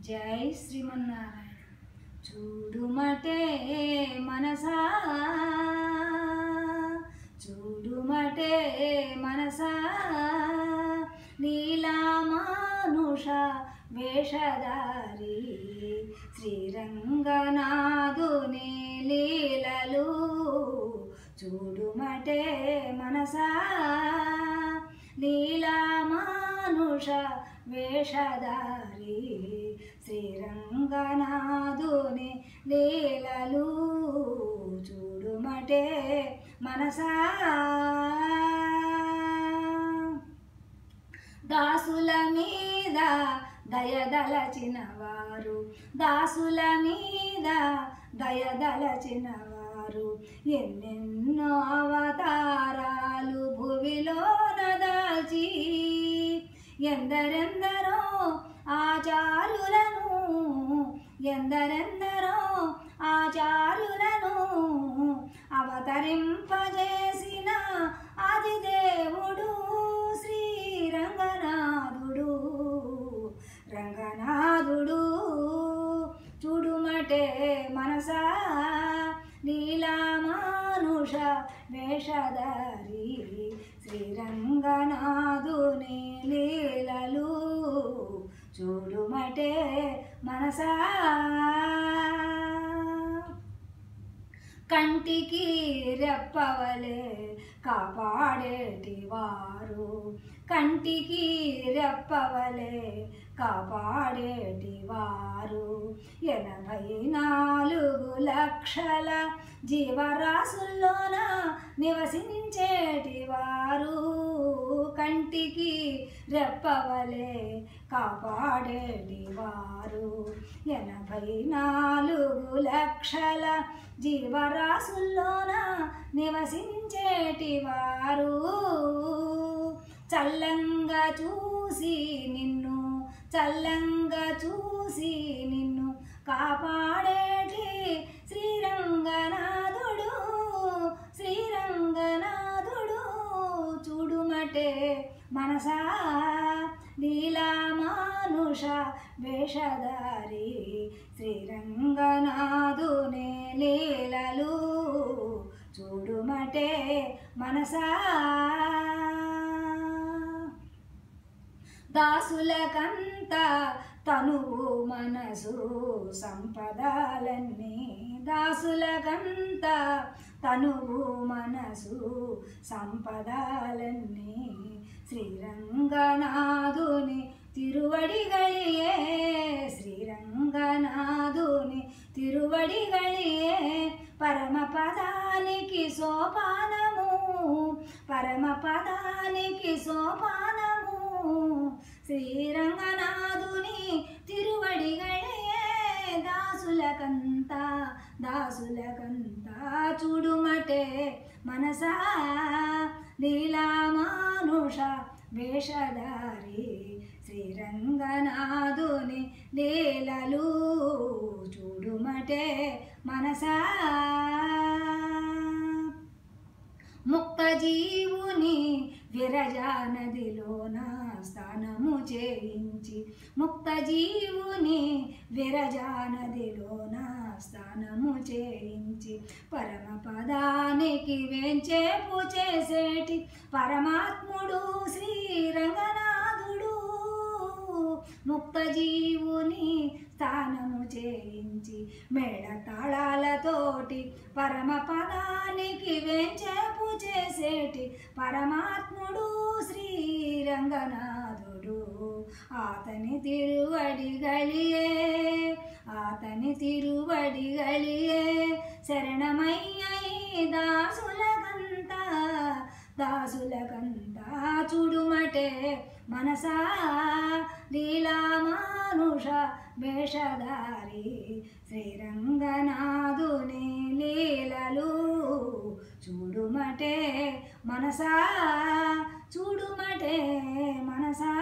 జై శ్రీమన్నారాయణ. చూడుమటే మనసా, చూడుమటే మనసా, లీలామానుష వేషధారి శ్రీరంగనాథుని లీలలు. చూడుమటే మనసా, లీలామానుష వేషధారి శ్రీరంగనాథుని లీలలు. చూడుమటే మనసా, దాసుల మీద దయదలచిన వారు, దాసుల మీద దయదలచిన వారు, ఎన్నెన్నో అవతారాలు భువిలోన దాల్చి ఎందరెందరో ఆచారులను, ఎందరెందరో ఆచారులను అవతరింపజేసిన ఆదిదేవుడు శ్రీరంగనాథుడు, రంగనాథుడు. చూడుమటే మనసా, లీలామానుష వేషధారి శ్రీరంగనాథుని లీలలు. చూడుమటే మనసా, కంటికి రెప్పవలే కాపాడేటి వారు, కంటికి రెప్పవలే కాపాడేటి వారు, 84 లక్షల జీవరాశుల్లోన నివసించేటి వారు, కంటికి రెప్పవలే కాపాడేటి వారు, 84 లక్షల జీవరాశుల్లోన నివసించేటి వారు. చల్లంగా చూసి నిన్ను, చల్లంగా చూసి నిన్ను కాపాడేటి శ్రీరంగనాథుడు, శ్రీరంగనాథుడు. చూడుమటే మనసా, లీలామానుష వేషధారి శ్రీరంగనాథుని లీలలు. చూడుమటే మనసా, దాసులకంత తనువు మనసు సంపదలన్నీ, దాసులకంత తనువు మనసు సంపదలన్నీ శ్రీరంగనాథుని తిరువడిగళియే, శ్రీరంగనాథుని తిరువడిగళియే పరమపదానికి సోపానము, పరమపదానికి సోపానము. శ్రీరంగనాథుని తిరువడిగళియే దాసులకంత, దాసులకంత. చూడుమటే మనసా, లీలామానుష వేషధారి శ్రీరంగనాథుని లీలలు. చూడుమటే మనసా, ముక్తజీవుని విరజానదిలోన స్నానము చేయించి, ముక్తజీవుని విరజానదిలోన స్నానము చేయించి పరమపదానికి వేంచేపు చేసేటి పరమాత్ముడు శ్రీరంగనాథుడు. ముక్తజీవుని స్థానము చేయించి మేళతాళాలతోటి పరమపదానికి వేంచేపు చేసేటి పరమాత్ముడు శ్రీరంగనాథుడు. ఆతని తిరువడిగళియే, ఆతని తిరువడిగళియే శరణమయ్య దాసులకంత, దాసులకంత. చూడుమటే మనసా, లీలామానుష వేషధారి శ్రీరంగనాథుని లీలలు. చూడుమటే మనసా, చూడుమటే మనసా.